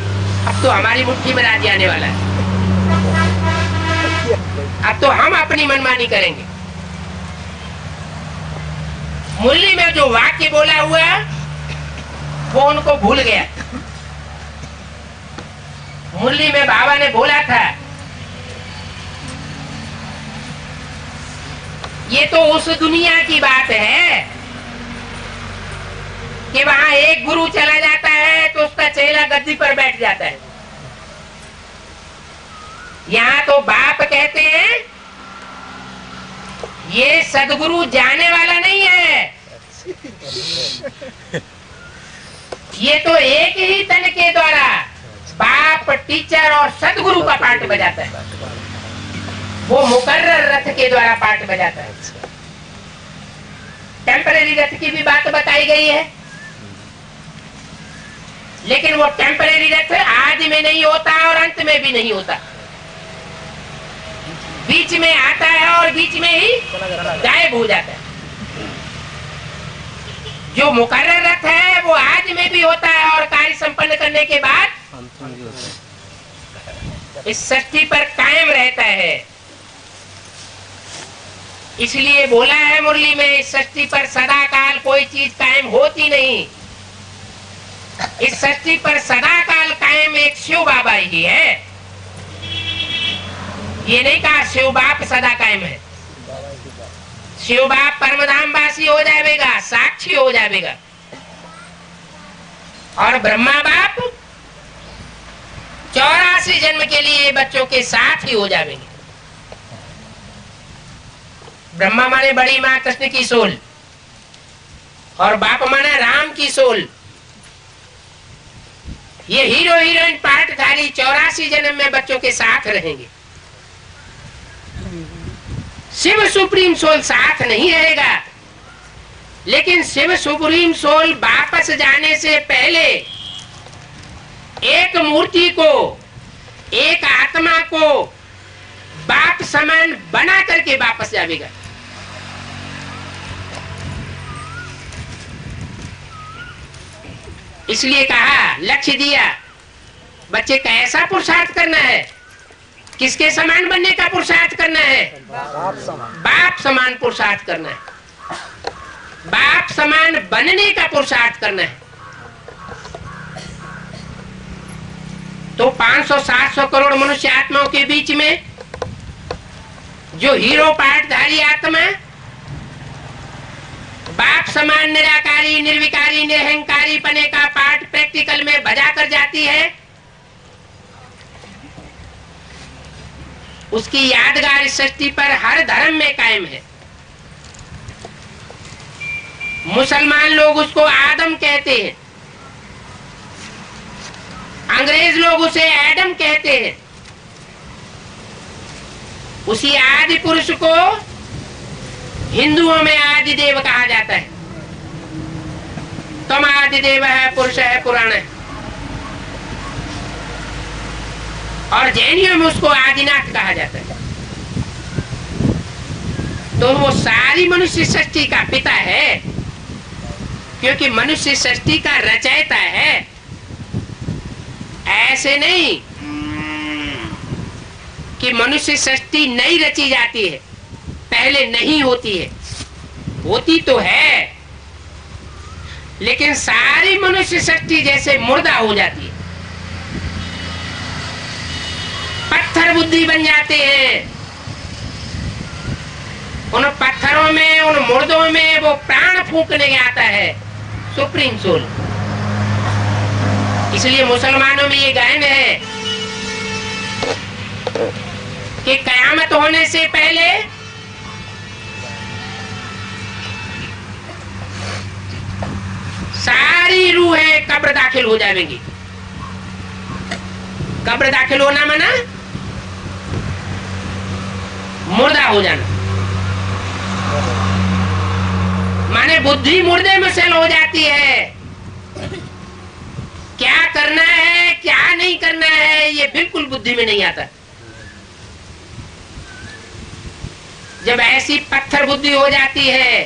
अब तो हमारी मुट्ठी में राज्य आने वाला है, अब तो हम अपनी मनमानी करेंगे। मुरली में जो वाक्य बोला हुआ वो उनको भूल गया। मुरली में बाबा ने बोला था, ये तो उस दुनिया की बात है कि वहां एक गुरु चला जाता है तो उसका चेला गद्दी पर बैठ जाता है। यहाँ तो बाप कहते हैं ये सदगुरु जाने वाला नहीं है, ये तो एक ही तन के द्वारा बाप, टीचर और सदगुरु का पार्ट बजाता है, वो मुकर्रर रथ के द्वारा पार्ट बजाता है। टेम्पररी रथ की भी बात बताई गई है, लेकिन वो टेम्पररी रथ आदि में नहीं होता और अंत में भी नहीं होता, बीच में आता है और बीच में ही गायब हो जाता है। जो मुकर्रर रथ है वो आदि में भी होता है और कार्य संपन्न करने के बाद इस सृष्टि पर कायम रहता है। इसलिए बोला है मुरली में, इस सृष्टि पर सदा काल कोई चीज कायम होती नहीं, इस सृष्टि पर सदा काल कायम एक शिव बाबा ही है। ये नहीं कहा शिव बाप सदा कायम है, शिव बाप परमधाम वासी हो जाएगा, साक्षी हो जाएगा, और ब्रह्मा बाप 84 जन्म के लिए बच्चों के साथ ही हो जाएंगे। ब्रह्मा माने बड़ी माँ कृष्ण की सोल और बाप माने राम की सोल। ये हीरो हीरोइन पार्टधारी 84 जन्म में बच्चों के साथ रहेंगे। शिव सुप्रीम सोल साथ नहीं रहेगा, लेकिन शिव सुप्रीम सोल वापस जाने से पहले एक मूर्ति को, एक आत्मा को बाप समान बना करके वापस जाएगा। इसलिए कहा, लक्ष्य दिया, बच्चे का ऐसा पुरुषार्थ करना है, किसके समान बनने का पुरुषार्थ करना है? बाप समान पुरुषार्थ करना है, बाप समान बनने का पुरुषार्थ करना है। तो 500-700 करोड़ मनुष्य आत्माओं के बीच में जो हीरो पार्टधारी आत्मा बाप समान निराकारी, निर्विकारी, निरहंकारी पने का पाठ प्रैक्टिकल में बजा कर जाती है, उसकी यादगार इस सृष्टि पर हर धर्म में कायम है। मुसलमान लोग उसको आदम कहते हैं, अंग्रेज लोग उसे एडम कहते हैं। उसी आदि पुरुष को हिंदुओं में आदि देव कहा जाता है। तुम आदि देव है, पुरुष है, पुराण है। और जैनियों में उसको आदिनाथ कहा जाता है। तो वो सारी मनुष्य सृष्टि का पिता है, क्योंकि मनुष्य सृष्टि का रचयिता है। ऐसे नहीं कि मनुष्य सृष्टि नहीं रची जाती है, पहले नहीं होती है, होती तो है, लेकिन सारी मनुष्य सृष्टि जैसे मुर्दा हो जाती है, पत्थर बुद्धि बन जाते हैं। उन पत्थरों में, उन मुर्दों में वो प्राण फूंकने आता है सुप्रीम सोल। इसलिए मुसलमानों में ये गायन है कि कयामत होने से पहले सारी रूहें कब्र दाखिल हो जाएंगी। कब्र दाखिल होना माना मुर्दा हो जाना, माने बुद्धि मुर्दे में सेल हो जाती है। क्या करना है क्या नहीं करना है ये बिल्कुल बुद्धि में नहीं आता। जब ऐसी पत्थर बुद्धि हो जाती है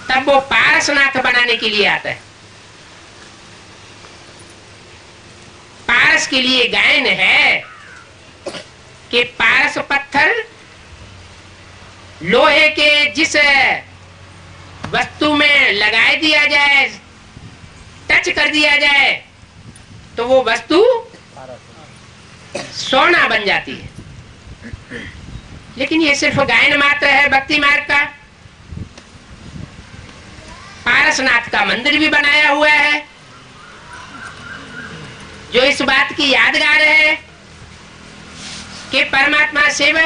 तब वो पारसनाथ बनाने के लिए आता है। पारस के लिए गायन है कि पारस पत्थर लोहे के जिस वस्तु में लगा दिया जाए, टच कर दिया जाए तो वो वस्तु सोना बन जाती है। लेकिन ये सिर्फ गायन मात्र है भक्ति मार्ग का। पारसनाथ का मंदिर भी बनाया हुआ है जो इस बात की यादगार है कि परमात्मा शिव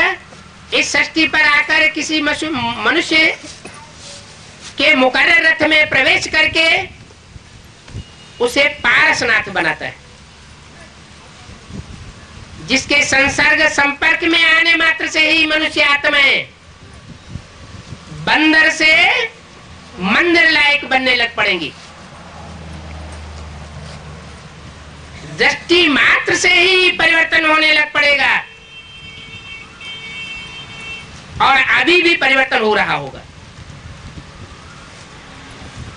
इस सृष्टि पर आकर किसी मनुष्य के मुकर्रर रथ में प्रवेश करके उसे पारसनाथ बनाता है, जिसके संसर्ग संपर्क में आने मात्र से ही मनुष्य आत्माएं बंदर से मंदिर लायक बनने लग पड़ेंगी। दृष्टि मात्र से ही परिवर्तन होने लग पड़ेगा और अभी भी परिवर्तन हो रहा होगा।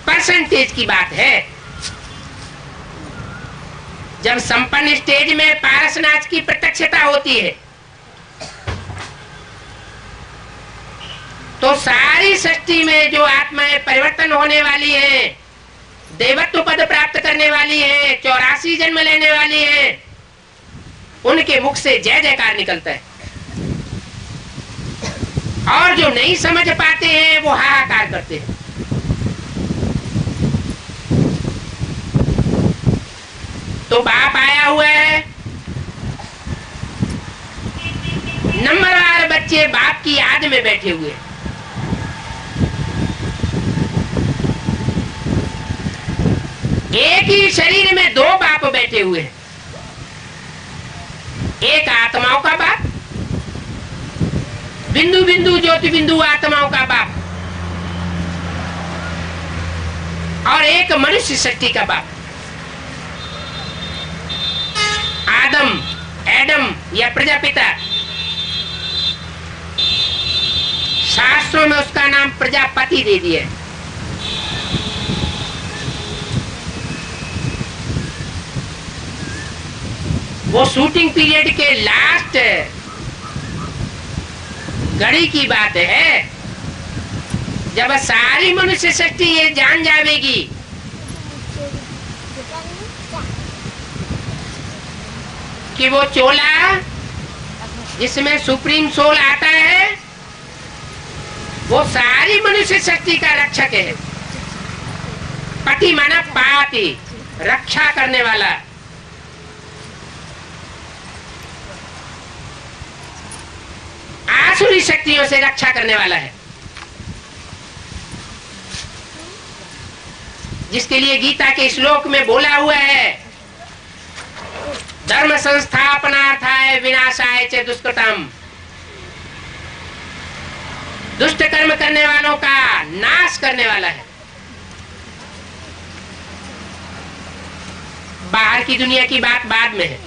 परसेंटेज की बात है। जब संपन्न स्टेज में पारसनाथ की प्रत्यक्षता होती है तो सारी सृष्टि में जो आत्माएं परिवर्तन होने वाली हैं, देवत्व पद प्राप्त करने वाली हैं, 84 जन्म लेने वाली हैं, उनके मुख से जय जयकार निकलता है। और जो नहीं समझ पाते हैं वो हाहाकार करते हैं। तो बाप आया हुआ है, नंबरवार बच्चे बाप की याद में बैठे हुए हैं। एक ही शरीर में दो बाप बैठे हुए हैं, एक आत्माओं का बाप, बिंदु बिंदु ज्योति बिंदु आत्माओं का बाप, और एक मनुष्य शक्ति का बाप। एडम या प्रजापिता, शास्त्रों में उसका नाम प्रजापति दे दिया। वो शूटिंग पीरियड के लास्ट घड़ी की बात है, जब सारी मनुष्य शक्ति ये जान जाएगी कि वो चोला जिसमें सुप्रीम सोल आता है वो सारी मनुष्य शक्ति का रक्षक है। पति माना पाति, रक्षा करने वाला। आसुरी शक्तियों से रक्षा करने वाला है, जिसके लिए गीता के श्लोक में बोला हुआ है, धर्म संस्थापनार्थाय विनाशाय च दुष्कृतम्। दुष्ट कर्म करने वालों का नाश करने वाला है। बाहर की दुनिया की बात बाद में है,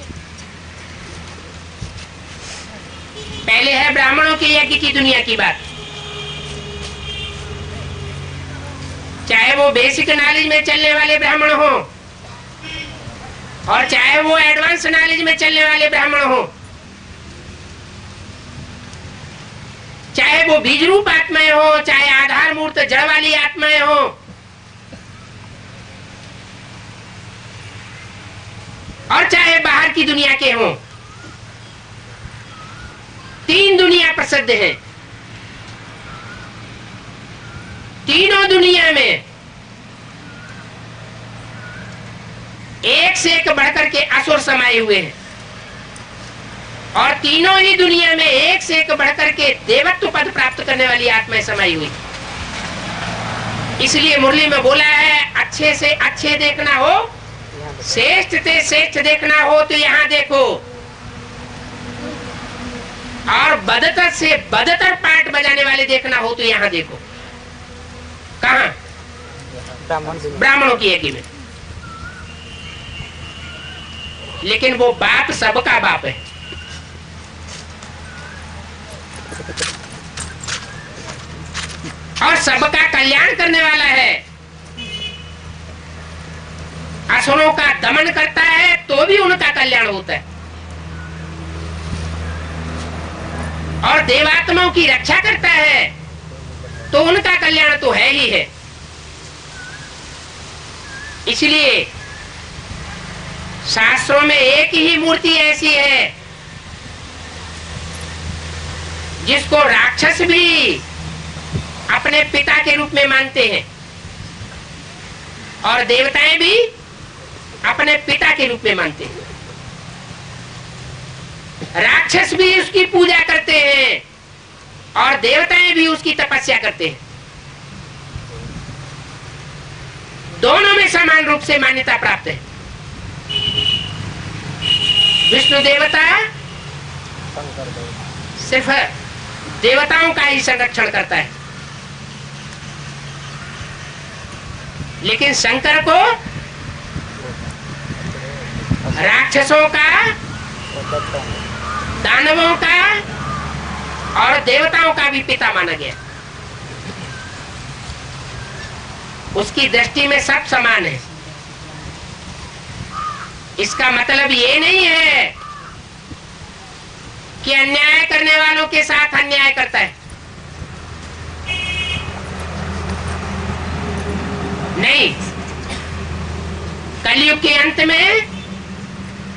पहले है ब्राह्मणों के यज्ञ की दुनिया की बात। चाहे वो बेसिक नॉलेज में चलने वाले ब्राह्मण हो और चाहे वो एडवांस नॉलेज में चलने वाले ब्राह्मण हो, चाहे वो बीज रूप आत्माएं हो, चाहे आधार मूर्त जड़ वाली आत्माएं हो, और चाहे बाहर की दुनिया के हो, तीन दुनिया प्रसिद्ध है। तीनों दुनिया में एक से एक बढ़कर के असुर समाये हुए हैं और तीनों ही दुनिया में एक से एक बढ़कर के देवत्व पद प्राप्त करने वाली आत्माएं समाई हुई। इसलिए मुरली में बोला है, अच्छे से अच्छे देखना हो श्रेष्ठ से श्रेष्ठ देखना हो तो यहाँ देखो, और बदतर से बदतर पार्ट बजाने वाले देखना हो तो यहाँ देखो। कहाँ? ब्राह्मणों की एकी में। लेकिन वो बाप सबका बाप है। और सबका कल्याण करने वाला है। असुरों का दमन करता है तो भी उनका कल्याण होता है, और देवात्माओं की रक्षा करता है तो उनका कल्याण तो है ही है। इसलिए शास्त्रों में एक ही मूर्ति ऐसी है जिसको राक्षस भी अपने पिता के रूप में मानते हैं, और देवताएं भी अपने पिता के रूप में मानते हैं। राक्षस भी उसकी पूजा करते हैं और देवताएं भी उसकी तपस्या करते हैं। दोनों में समान रूप से मान्यता प्राप्त है। विष्णु देवता सिर्फ देवताओं का ही संरक्षण करता है, लेकिन शंकर को राक्षसों का, दानवों का और देवताओं का भी पिता माना गया। उसकी दृष्टि में सब समान है। इसका मतलब ये नहीं है कि अन्याय करने वालों के साथ अन्याय करता है, नहीं। कलयुग के अंत में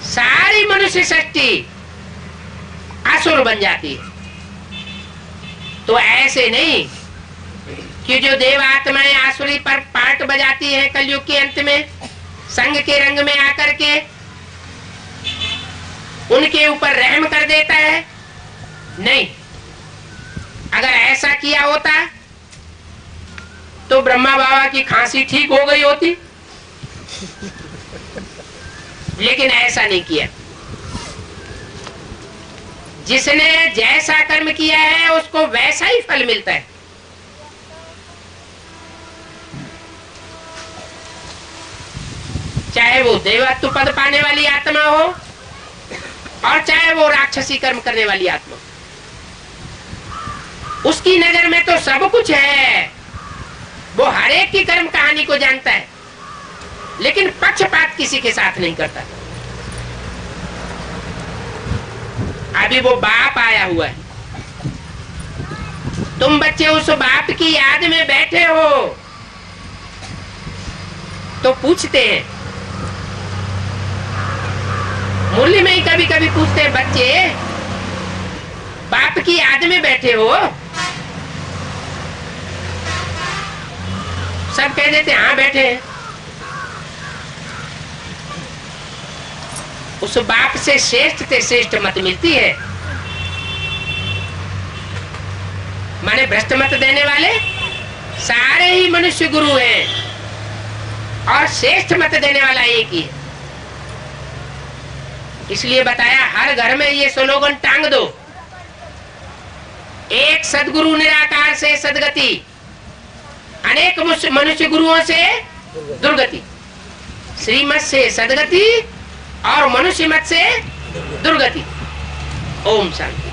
सारी मनुष्य शक्ति असुर बन जाती है। तो ऐसे नहीं कि जो देव आत्माएं आसुरी पर पार्ट बजाती हैं कलयुग के अंत में संग के रंग में आकर के उनके ऊपर रहम कर देता है, नहीं। अगर ऐसा किया होता तो ब्रह्मा बाबा की खांसी ठीक हो गई होती, लेकिन ऐसा नहीं किया। जिसने जैसा कर्म किया है उसको वैसा ही फल मिलता है। चाहे वो देवत्व पद पाने वाली आत्मा हो और चाहे वो राक्षसी कर्म करने वाली आत्मा, उसकी नजर में तो सब कुछ है। वो हर एक की कर्म कहानी को जानता है, लेकिन पक्षपात किसी के साथ नहीं करता। अभी वो बाप आया हुआ है, तुम बच्चे उस बाप की याद में बैठे हो तो पूछते हैं, मुरली में ही कभी कभी पूछते हैं, बच्चे बाप की याद में बैठे हो? सब कह देते हाँ बैठे हैं। उस बाप से श्रेष्ठ मत मिलती है। माने भ्रष्ट मत देने वाले सारे ही मनुष्य गुरु हैं, और श्रेष्ठ मत देने वाला एक ही है। इसलिए बताया हर घर में ये स्लोगन टांग दो, एक सदगुरु निराकार से सदगति, अनेक मनुष्य गुरुओं से दुर्गति। श्रीमत से सदगति और मनुष्य मत से दुर्गति। ओम शांति।